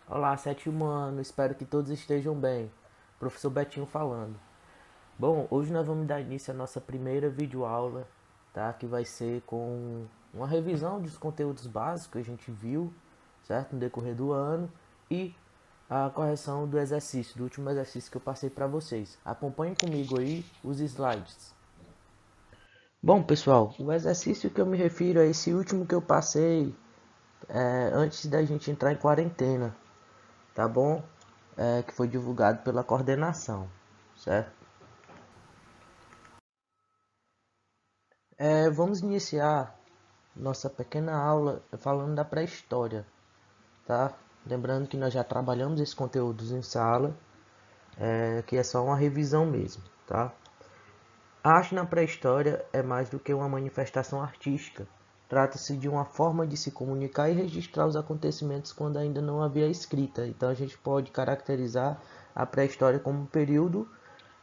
Olá, sétimo ano, espero que todos estejam bem. Professor Betinho falando. Bom, hoje nós vamos dar início à nossa primeira videoaula, tá? Que vai ser com uma revisão dos conteúdos básicos que a gente viu, certo? No decorrer do ano e a correção do exercício, do último exercício que eu passei para vocês. Acompanhem comigo aí os slides. Bom, pessoal, o exercício que eu me refiro é esse último que eu passei antes da gente entrar em quarentena, tá bom? Que foi divulgado pela coordenação, certo? Vamos iniciar nossa pequena aula falando da pré-história, tá? Lembrando que nós já trabalhamos esses conteúdos em sala, que é só uma revisão mesmo, tá? A arte na pré-história é mais do que uma manifestação artística. Trata-se de uma forma de se comunicar e registrar os acontecimentos quando ainda não havia escrita. Então a gente pode caracterizar a pré-história como um período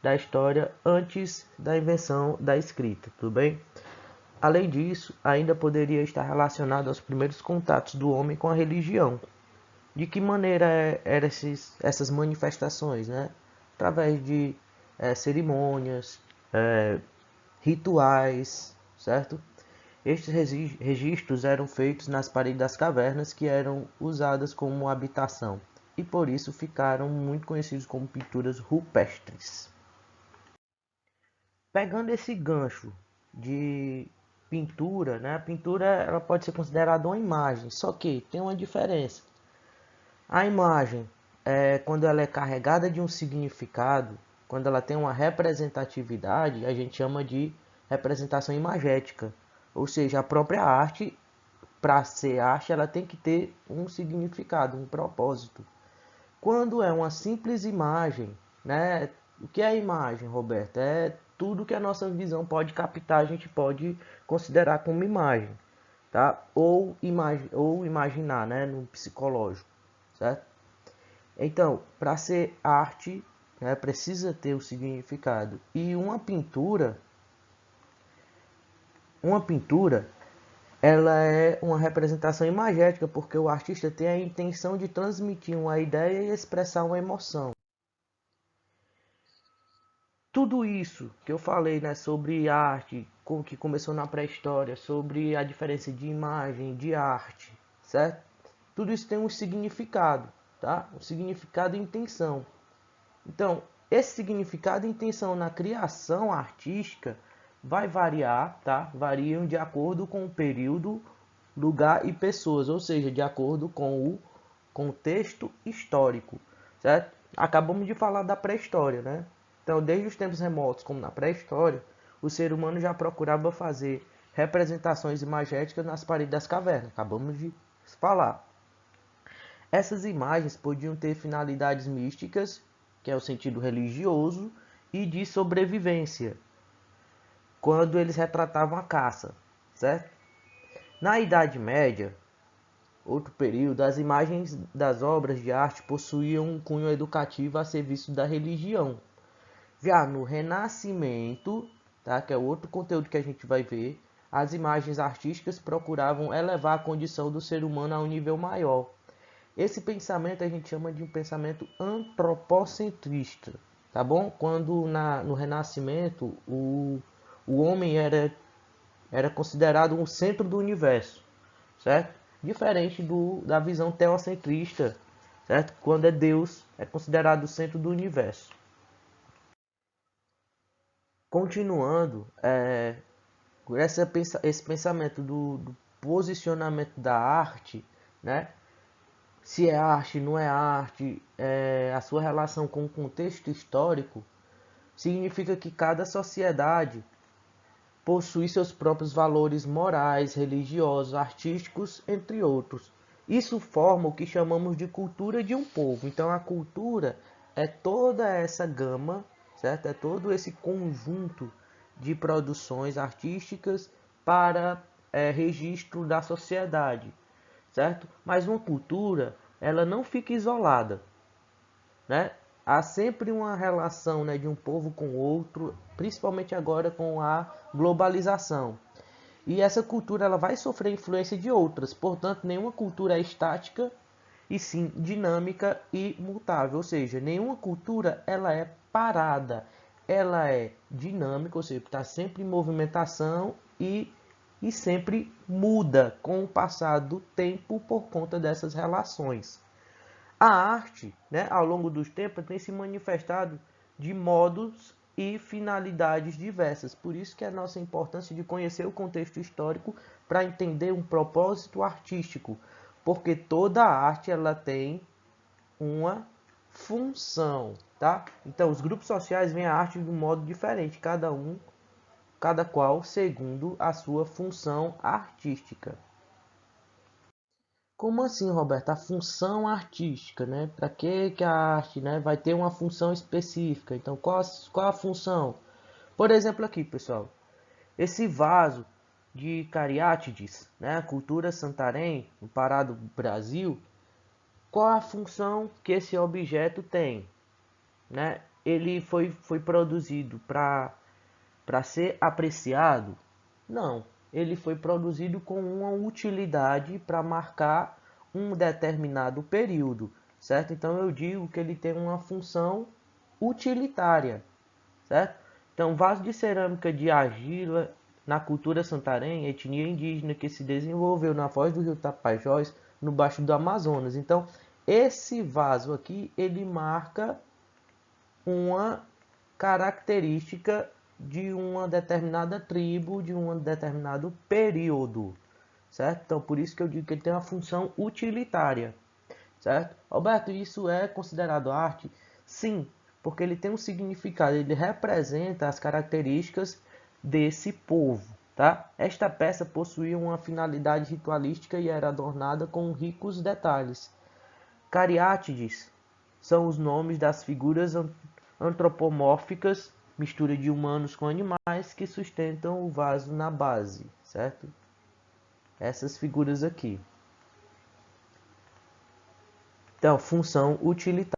da história antes da invenção da escrita, tudo bem? Além disso, ainda poderia estar relacionado aos primeiros contatos do homem com a religião. De que maneira eram essas manifestações, né? Através de cerimônias, rituais, certo? Estes registros eram feitos nas paredes das cavernas que eram usadas como habitação e por isso ficaram muito conhecidos como pinturas rupestres. Pegando esse gancho de pintura, né? A pintura ela pode ser considerada uma imagem, só que tem uma diferença. A imagem, quando ela é carregada de um significado, quando ela tem uma representatividade, a gente chama de representação imagética. Ou seja, a própria arte, para ser arte, ela tem que ter um significado, um propósito. Quando é uma simples imagem, né? O que é imagem, Roberto? É tudo que a nossa visão pode captar, a gente pode considerar como imagem, tá? Ou imaginar, né? No psicológico, certo? Então, para ser arte, né, precisa ter o significado. E uma pintura, ela é uma representação imagética, porque o artista tem a intenção de transmitir uma ideia e expressar uma emoção. Tudo isso que eu falei, né, sobre arte, que começou na pré-história, sobre a diferença de imagem, de arte, certo? Tudo isso tem um significado, tá? Um significado e intenção. Então, esse significado e intenção na criação artística vai variar, tá? Variam de acordo com o período, lugar e pessoas, ou seja, de acordo com o contexto histórico, certo? Acabamos de falar da pré-história, né? Então, desde os tempos remotos, como na pré-história, o ser humano já procurava fazer representações imagéticas nas paredes das cavernas. Acabamos de falar. Essas imagens podiam ter finalidades místicas, que é o sentido religioso, e de sobrevivência, quando eles retratavam a caça, certo? Na Idade Média, outro período, as imagens das obras de arte possuíam um cunho educativo a serviço da religião. Já no Renascimento, tá, que é outro conteúdo que a gente vai ver, as imagens artísticas procuravam elevar a condição do ser humano a um nível maior. Esse pensamento a gente chama de um pensamento antropocentrista, tá bom? Quando no Renascimento o homem era considerado o centro do universo, certo? Diferente da visão teocentrista, certo? Quando é Deus, é considerado o centro do universo. Continuando, esse pensamento do posicionamento da arte, né? Se é arte, não é arte, a sua relação com o contexto histórico, significa que cada sociedade possui seus próprios valores morais, religiosos, artísticos, entre outros. Isso forma o que chamamos de cultura de um povo. Então a cultura é toda essa gama, certo? É todo esse conjunto de produções artísticas para registro da sociedade, certo? Mas uma cultura, ela não fica isolada, né? Há sempre uma relação, né, de um povo com o outro, principalmente agora com a globalização. E essa cultura ela vai sofrer influência de outras, portanto, nenhuma cultura é estática e sim dinâmica e mutável, ou seja, nenhuma cultura ela é parada, ela é dinâmica, ou seja, está sempre em movimentação e sempre muda com o passar do tempo por conta dessas relações. A arte, né, ao longo dos tempos, tem se manifestado de modos e finalidades diversas. Por isso que é a nossa importância de conhecer o contexto histórico para entender um propósito artístico, porque toda arte ela tem uma função, tá? Então, os grupos sociais veem a arte de um modo diferente, cada qual segundo a sua função artística. Como assim, Roberto? A função artística, né? Para que a arte, né, vai ter uma função específica? Então, qual a função? Por exemplo, aqui, pessoal, esse vaso de Cariátides, né, cultura Santarém, no Pará do Brasil, qual a função que esse objeto tem? Né? Ele foi produzido para ser apreciado? Não, ele foi produzido com uma utilidade para marcar um determinado período, certo? Então eu digo que ele tem uma função utilitária, certo? Então, vaso de cerâmica de argila na cultura santarém, etnia indígena que se desenvolveu na foz do rio Tapajós, no baixo do Amazonas. Então, esse vaso aqui, ele marca uma característica de uma determinada tribo, de um determinado período, certo? Então, por isso que eu digo que ele tem uma função utilitária, certo? Alberto, isso é considerado arte? Sim, porque ele tem um significado, ele representa as características desse povo, tá? Esta peça possuía uma finalidade ritualística e era adornada com ricos detalhes. Cariátides são os nomes das figuras antropomórficas, mistura de humanos com animais, que sustentam o vaso na base, certo? Essas figuras aqui. Então, função utilitária.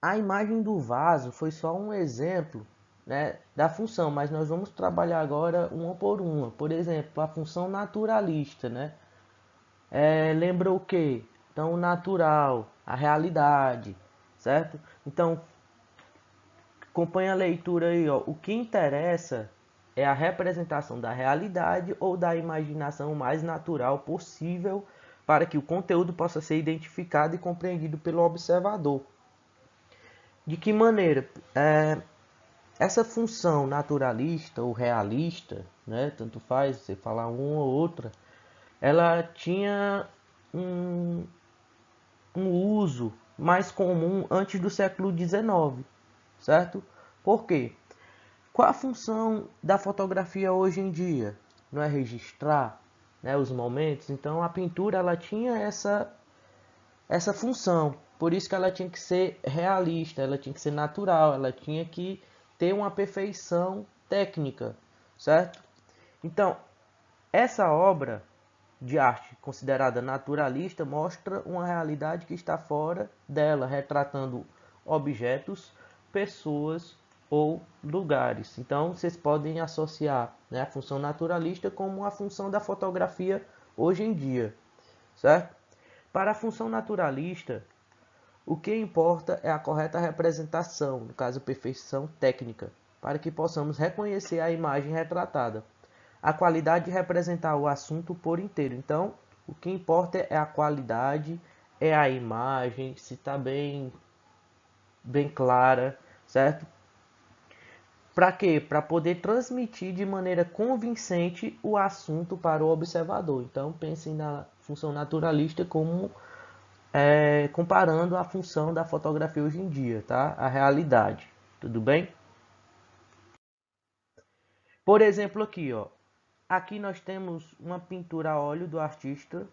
A imagem do vaso foi só um exemplo, né, da função, mas nós vamos trabalhar agora uma por uma. Por exemplo, a função naturalista, né? Lembra o quê? Então, o natural, a realidade, certo? Então, acompanha a leitura aí, ó. O que interessa é a representação da realidade ou da imaginação mais natural possível para que o conteúdo possa ser identificado e compreendido pelo observador. De que maneira? Essa função naturalista ou realista, né, tanto faz você falar uma ou outra, ela tinha um, um uso mais comum antes do século XIX, certo? Por quê? Qual a função da fotografia hoje em dia? Não é registrar, né, os momentos? Então a pintura ela tinha essa função. Por isso que ela tinha que ser realista, ela tinha que ser natural, ela tinha que ter uma perfeição técnica, certo? Então, essa obra de arte considerada naturalista mostra uma realidade que está fora dela, retratando objetos, pessoas ou lugares. Então, vocês podem associar, né, a função naturalista como a função da fotografia hoje em dia, certo? Para a função naturalista, o que importa é a correta representação, no caso, perfeição técnica, para que possamos reconhecer a imagem retratada. A qualidade de representar o assunto por inteiro. Então, o que importa é a qualidade, é a imagem, se está bem clara, certo? Para quê? Para poder transmitir de maneira convincente o assunto para o observador. Então, pensem na função naturalista como comparando a função da fotografia hoje em dia, tá? A realidade, tudo bem? Por exemplo, aqui, ó. Aqui nós temos uma pintura a óleo do artista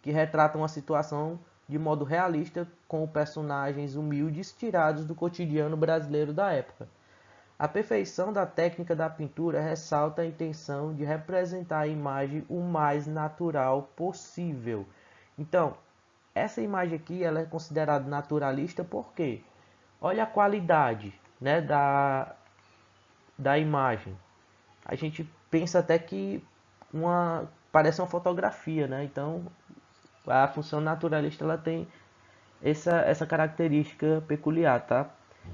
que retrata uma situação de modo realista com personagens humildes tirados do cotidiano brasileiro da época. A perfeição da técnica da pintura ressalta a intenção de representar a imagem o mais natural possível. Então, essa imagem aqui ela é considerada naturalista porque olha a qualidade, né, da imagem. A gente pensa até que parece uma fotografia, né? Então A função naturalista ela tem essa característica peculiar, tá?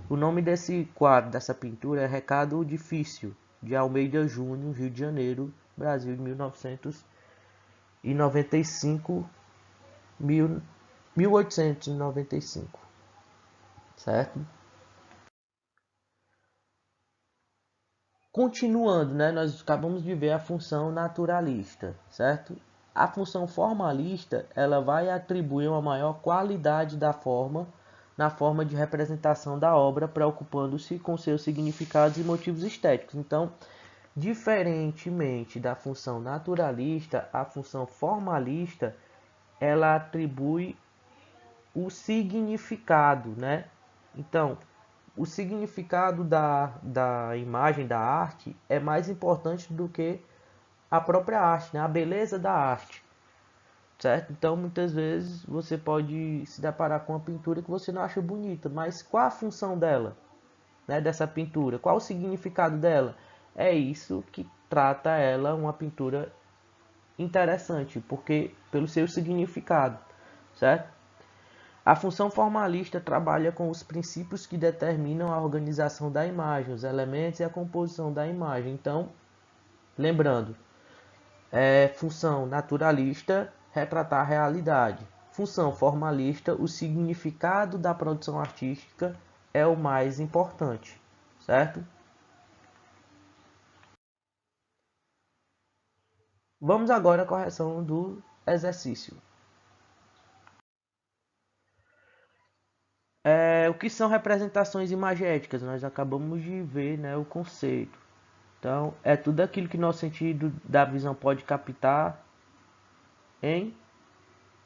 O nome desse quadro, dessa pintura é Recado Difícil, de Almeida Júnior, Rio de Janeiro, Brasil, de 1995, 1895, certo? Continuando, né, nós acabamos de ver a função naturalista, certo? A função formalista, ela vai atribuir uma maior qualidade da forma na forma de representação da obra, preocupando-se com seus significados e motivos estéticos. Então, diferentemente da função naturalista, a função formalista, ela atribui o significado, né? Então, o significado da imagem, da arte, é mais importante do que a própria arte, né? A beleza da arte, certo? Então, muitas vezes você pode se deparar com uma pintura que você não acha bonita, mas qual a função dela, né? Dessa pintura? Qual o significado dela? É isso que trata ela uma pintura interessante, porque pelo seu significado, certo? A função formalista trabalha com os princípios que determinam a organização da imagem, os elementos e a composição da imagem. Então, lembrando, função naturalista, retratar a realidade. Função formalista, o significado da produção artística é o mais importante, certo? Vamos agora à correção do exercício. O que são representações imagéticas? Nós acabamos de ver, né, o conceito. Então, é tudo aquilo que nosso sentido da visão pode captar em...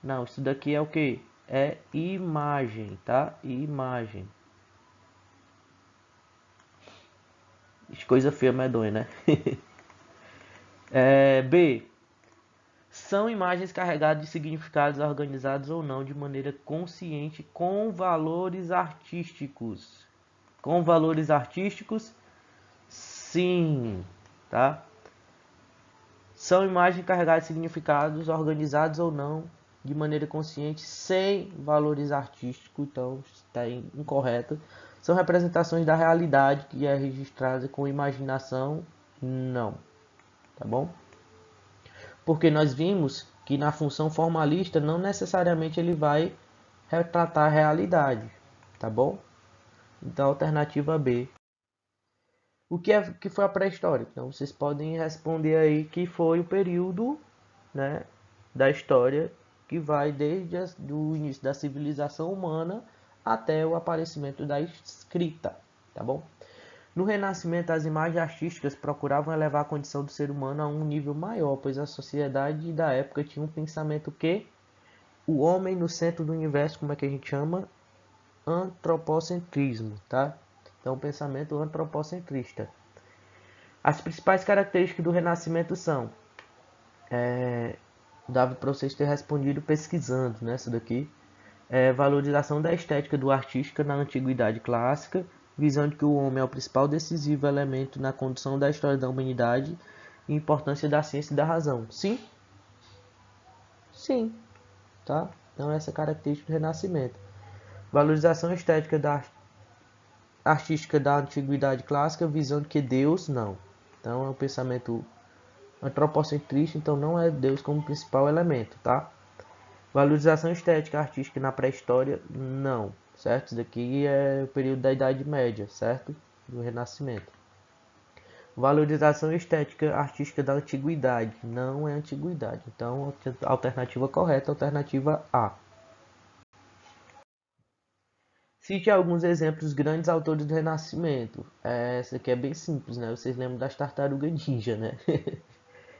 Não, isso daqui é o que? É imagem, tá? Imagem. Coisa feia, medonha, né? B. São imagens carregadas de significados organizados ou não de maneira consciente com valores artísticos. Com valores artísticos, sim, tá? São imagens carregadas de significados organizados ou não de maneira consciente sem valores artísticos, então está incorreto. São representações da realidade que é registrada com imaginação, não, tá bom? Porque nós vimos que na função formalista não necessariamente ele vai retratar a realidade, tá bom? Então, alternativa B. O que foi a pré-história? Então, vocês podem responder aí que foi o período, né, da história que vai desde o início da civilização humana até o aparecimento da escrita, tá bom? No Renascimento, as imagens artísticas procuravam elevar a condição do ser humano a um nível maior, pois a sociedade da época tinha um pensamento que o homem no centro do universo, como é que a gente chama? Antropocentrismo, tá? Então, pensamento antropocentrista. As principais características do Renascimento são, dava para vocês terem respondido pesquisando, né, isso daqui, valorização da estética do artística na antiguidade clássica, visão de que o homem é o principal decisivo elemento na condução da história da humanidade e importância da ciência e da razão. Sim? Sim, tá? Então essa é a característica do Renascimento. Valorização estética da artística da antiguidade clássica, visão de que Deus não. Então é um pensamento antropocentrista, então não é Deus como principal elemento, tá? Valorização estética artística na pré-história, não, certo? Isso daqui é o período da Idade Média, certo? Do Renascimento. Valorização estética artística da antiguidade, não é antiguidade. Então, a alternativa correta, alternativa A. Cite alguns exemplos dos grandes autores do Renascimento. Essa aqui é bem simples, né? Vocês lembram das tartarugas ninja, né?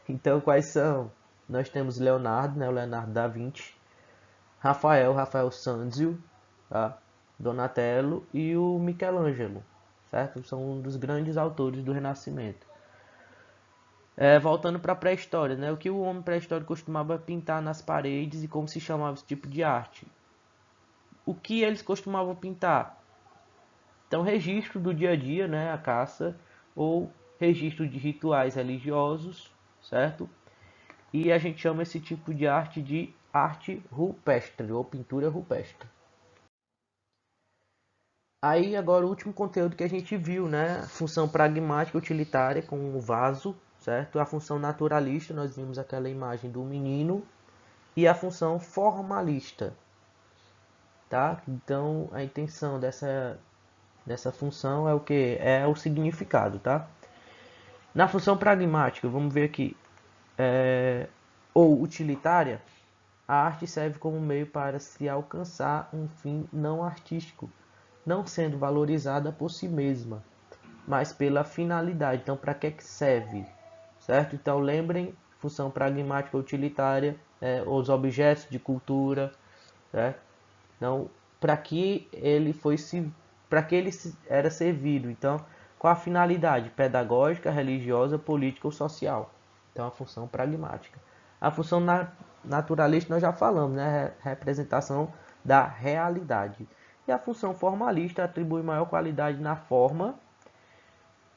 Então, quais são? Nós temos Leonardo, né? O Leonardo da Vinci. Rafael Sanzio, tá? Donatello e o Michelangelo, certo? São um dos grandes autores do Renascimento. Voltando para a pré-história, né? O que o homem pré-histórico costumava pintar nas paredes e como se chamava esse tipo de arte? O que eles costumavam pintar? Então, registro do dia a dia, né? A caça, ou registro de rituais religiosos, certo? E a gente chama esse tipo de arte de arte rupestre ou pintura rupestre. Aí agora o último conteúdo que a gente viu, né? Função pragmática utilitária com o vaso, certo? A função naturalista, nós vimos aquela imagem do menino, e a função formalista, tá? Então a intenção dessa função é o que? É o significado, tá? Na função pragmática, vamos ver aqui, ou utilitária, a arte serve como meio para se alcançar um fim não artístico, não sendo valorizada por si mesma, mas pela finalidade. Então, para que serve? Certo? Então, lembrem, função pragmática utilitária, os objetos de cultura, certo? Então, para que ele era servido? Então, qual a finalidade? Pedagógica, religiosa, política ou social? Então, a função pragmática. A função naturalista nós já falamos, né? Representação da realidade. E a função formalista atribui maior qualidade na forma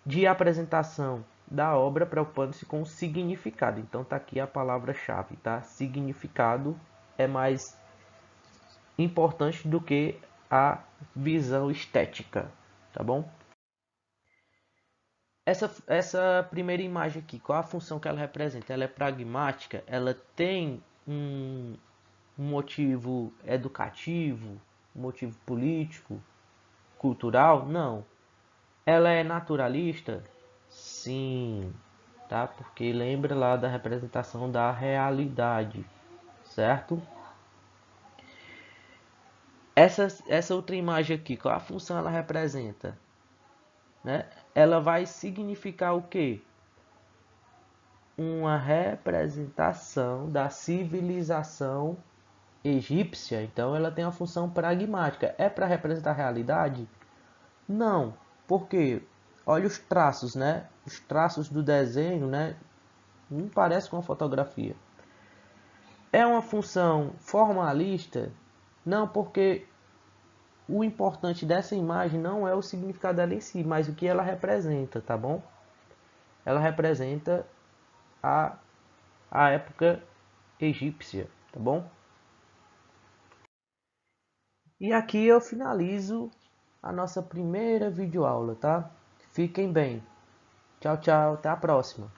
de apresentação da obra, preocupando-se com o significado. Então, tá aqui a palavra-chave, tá? Significado é mais importante do que a visão estética, tá bom? Essa primeira imagem aqui, qual a função que ela representa? Ela é pragmática, ela tem um motivo educativo, um motivo político, cultural? Não. Ela é naturalista? Sim, tá? Porque lembra lá da representação da realidade, certo? Essa outra imagem aqui, qual a função ela representa? Né? Ela vai significar o quê? Uma representação da civilização egípcia. Então ela tem uma função pragmática. É para representar a realidade? Não. Por quê? Olha os traços, né? Os traços do desenho, né? Não parece com uma fotografia. É uma função formalista? Não, porque o importante dessa imagem não é o significado dela em si, mas o que ela representa, tá bom? Ela representa a, a época egípcia, tá bom? E aqui eu finalizo a nossa primeira videoaula, tá? Fiquem bem. Tchau, tchau. Até a próxima.